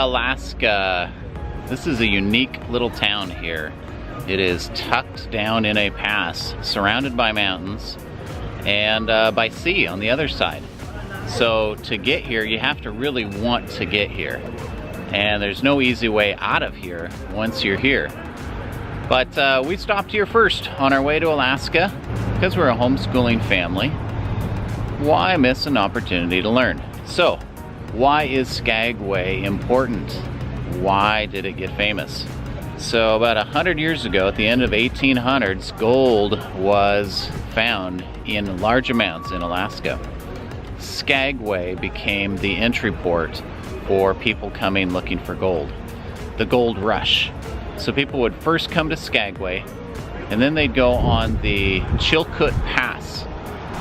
Alaska. This is a unique little town here. It is tucked down in a pass, surrounded by mountains, and by sea on the other side. So to get here, you have to really want to get here. And there's no easy way out of here once you're here. But we stopped here first on our way to Alaska because we're a homeschooling family. Why miss an opportunity to learn? So, why is Skagway important? Why did it get famous? So about 100 years ago, at the end of 1800s, gold was found in large amounts in Alaska. Skagway became the entry port for people coming looking for gold. The Gold Rush. So people would first come to Skagway, and then they'd go on the Chilkoot Pass,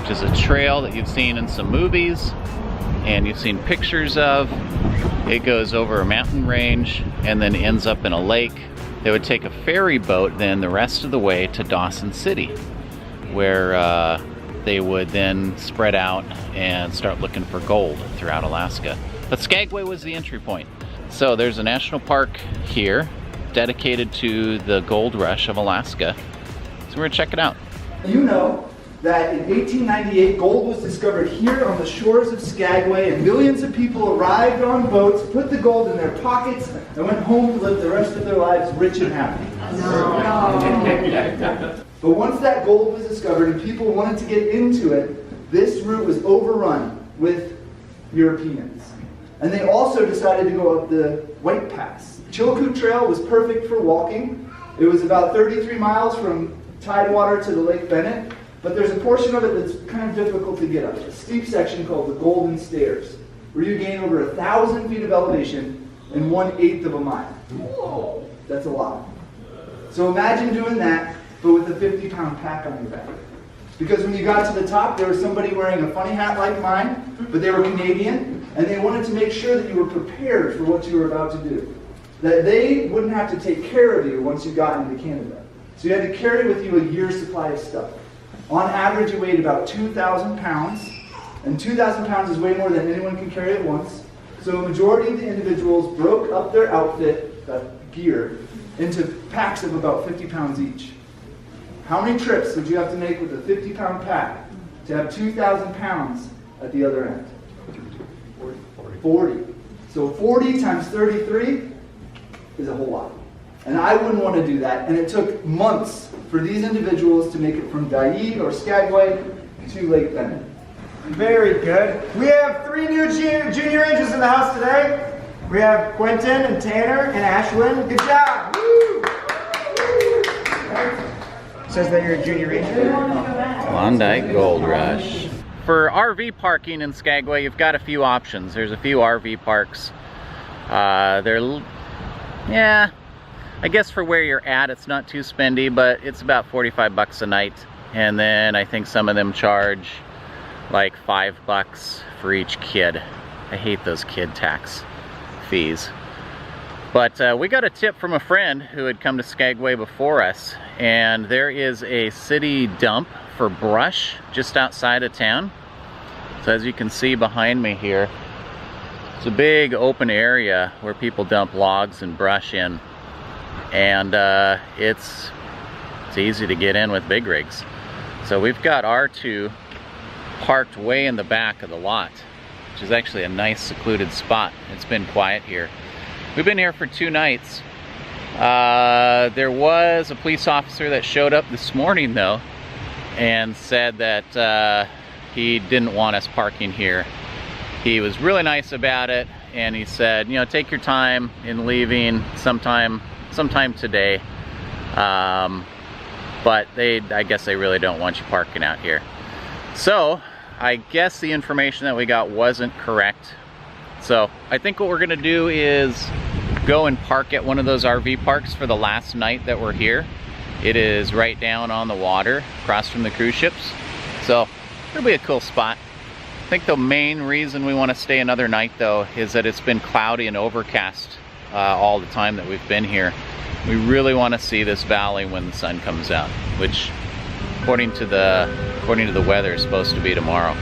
which is a trail that you've seen in some movies and you've seen pictures of. It goes over a mountain range and then ends up in a lake. They would take a ferry boat then the rest of the way to Dawson City, where they would then spread out and start looking for gold throughout Alaska. But Skagway was the entry point. So there's a national park here dedicated to the gold rush of Alaska. So we're gonna check it out. You know that in 1898, gold was discovered here on the shores of Skagway, and millions of people arrived on boats, put the gold in their pockets, and went home to live the rest of their lives rich and happy. No. But once that gold was discovered and people wanted to get into it, this route was overrun with Europeans. And they also decided to go up the White Pass. Chilkoot Trail was perfect for walking. It was about 33 miles from Tidewater to the Lake Bennett. But there's a portion of it that's kind of difficult to get up. A steep section called the Golden Stairs, where you gain over 1,000 feet of elevation in 1/8 of a mile. Whoa. That's a lot. So imagine doing that, but with a 50-pound pack on your back. Because when you got to the top, there was somebody wearing a funny hat like mine, but they were Canadian, and they wanted to make sure that you were prepared for what you were about to do. That they wouldn't have to take care of you once you got into Canada. So you had to carry with you a year's supply of stuff. On average, it weighed about 2,000 pounds, and 2,000 pounds is way more than anyone can carry at once. So a majority of the individuals broke up their outfit, gear, into packs of about 50 pounds each. How many trips would you have to make with a 50-pound pack to have 2,000 pounds at the other end? 40. So 40 times 33 is a whole lot. And I wouldn't want to do that. And it took months for these individuals to make it from Dyea or Skagway to Lake Bennett. Very good. We have 3 new junior rangers in the house today. We have Quentin and Tanner and Ashlyn. Good job. Woo! Says that you're a junior ranger. Klondike Gold Rush. For RV parking in Skagway, you've got a few options. There's a few RV parks. Yeah, I guess for where you're at, it's not too spendy, but it's about 45 bucks a night. And then I think some of them charge like $5 for each kid. I hate those kid tax fees. But we got a tip from a friend who had come to Skagway before us, and there is a city dump for brush just outside of town. So as you can see behind me here, it's a big open area where people dump logs and brush in. And it's easy to get in with big rigs. So we've got our 2 parked way in the back of the lot, which is actually a nice secluded spot. It's been quiet here. We've been here for 2 nights. There was a police officer that showed up this morning though and said that he didn't want us parking here. He was really nice about it, and he said, you know, take your time in leaving sometime today. But I guess they really don't want you parking out here. So I guess the information that we got wasn't correct. So I think what we're gonna do is go and park at one of those RV parks for the last night that we're here. It is right down on the water, across from the cruise ships. So it'll be a cool spot. I think the main reason we want to stay another night though is that it's been cloudy and overcast all the time that we've been here. We really want to see this valley when the sun comes out, which according to the weather is supposed to be tomorrow.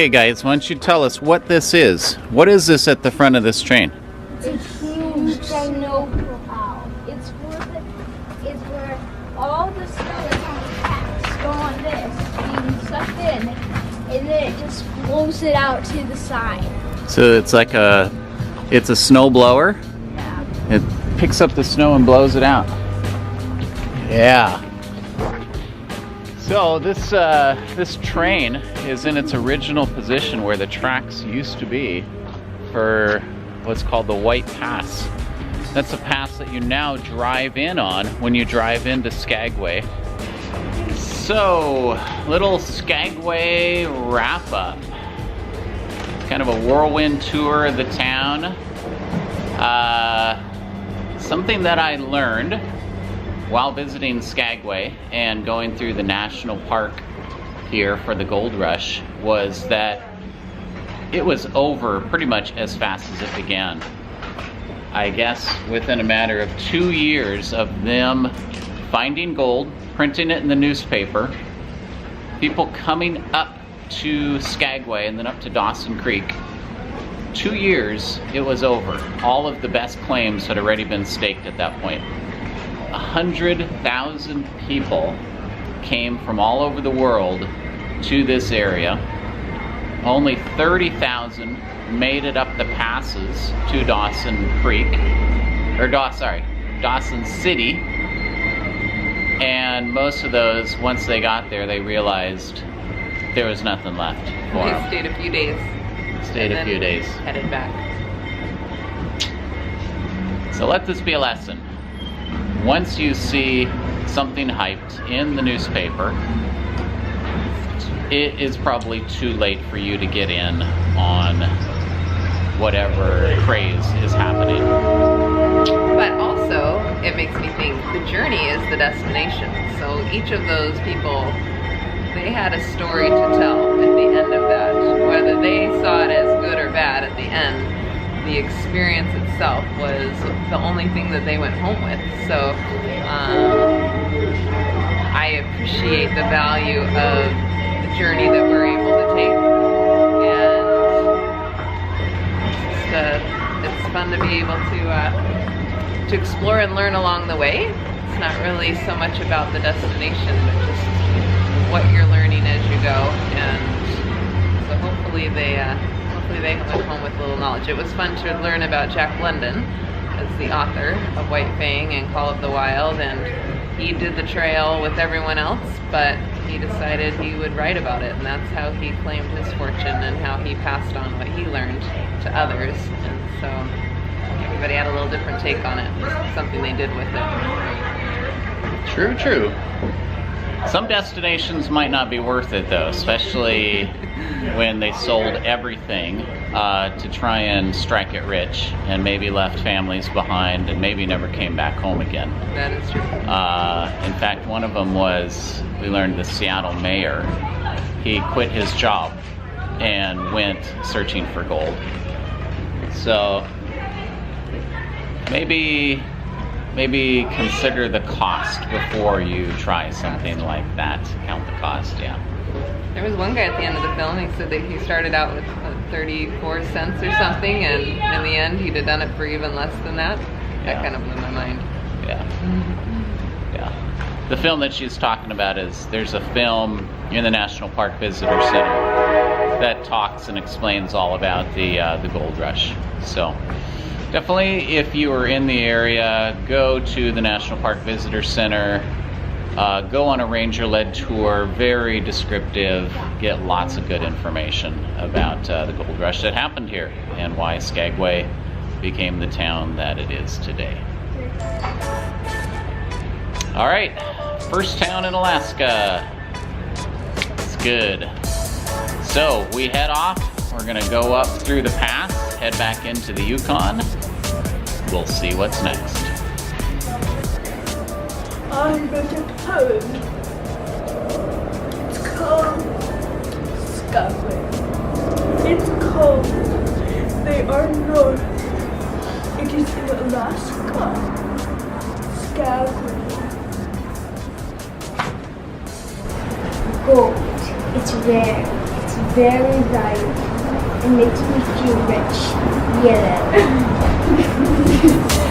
Okay guys, why don't you tell us what this is? What is this at the front of this train? It's a huge snow plow. It's where all the snow that's on the tracks go on this, being sucked in, and then it just blows it out to the side. So it's like it's a snow blower. Yeah. It picks up the snow and blows it out. Yeah. So this train is in its original position where the tracks used to be for what's called the White Pass. That's a pass that you now drive in on when you drive into Skagway. So, little Skagway wrap-up. It's kind of a whirlwind tour of the town. Something that I learned while visiting Skagway and going through the national park here for the Gold Rush was that it was over pretty much as fast as it began. I guess within a matter of 2 years of them finding gold, printing it in the newspaper, people coming up to Skagway and then up to Dawson Creek, 2 years it was over. All of the best claims had already been staked at that point. 100,000 people came from all over the world to this area. Only 30,000 made it up the passes to Dawson Creek, or Dawson City. And most of those, once they got there, they realized there was nothing left for them. They stayed a few days. Headed back. So let this be a lesson. Once you see something hyped in the newspaper, it is probably too late for you to get in on whatever craze is happening. But also, it makes me think the journey is the destination. So each of those people, they had a story to tell at the end of that. Whether they saw it as good or bad at the end, the experience itself was the only thing that they went home with. So I appreciate the value of the journey that we're able to take, and it's fun to be able to explore and learn along the way. It's not really so much about the destination, but just what you're learning as you go. And so hopefully they went home with a little knowledge. It was fun to learn about Jack London as the author of White Fang and Call of the Wild, and he did the trail with everyone else, but he decided he would write about it, and that's how he claimed his fortune and how he passed on what he learned to others. And so everybody had a little different take on it, something they did with it. True. Some destinations might not be worth it though, especially when they sold everything to try and strike it rich and maybe left families behind and maybe never came back home again. That is true. In fact, one of them was, we learned, the Seattle mayor. He quit his job and went searching for gold. So maybe consider the cost before you try something like that. Count the cost, yeah. There was one guy at the end of the film, he said that he started out with 34 cents or something, and in the end he'd have done it for even less than that. That kind of blew my mind. Yeah. The film that she's talking about is, there's a film in the National Park Visitor Center that talks and explains all about the Gold Rush. So definitely, if you are in the area, go to the National Park Visitor Center. Go on a ranger-led tour, very descriptive, get lots of good information about the Gold Rush that happened here and why Skagway became the town that it is today. All right, first town in Alaska. It's good. So we head off. We're gonna go up through the pass, head back into the Yukon. We'll see what's next. I'm going to home. It's cold. Skagway. It's cold. They are north. It is in Alaska. Skagway. Gold. It's rare. It's It's very light. It makes me feel rich. Yellow.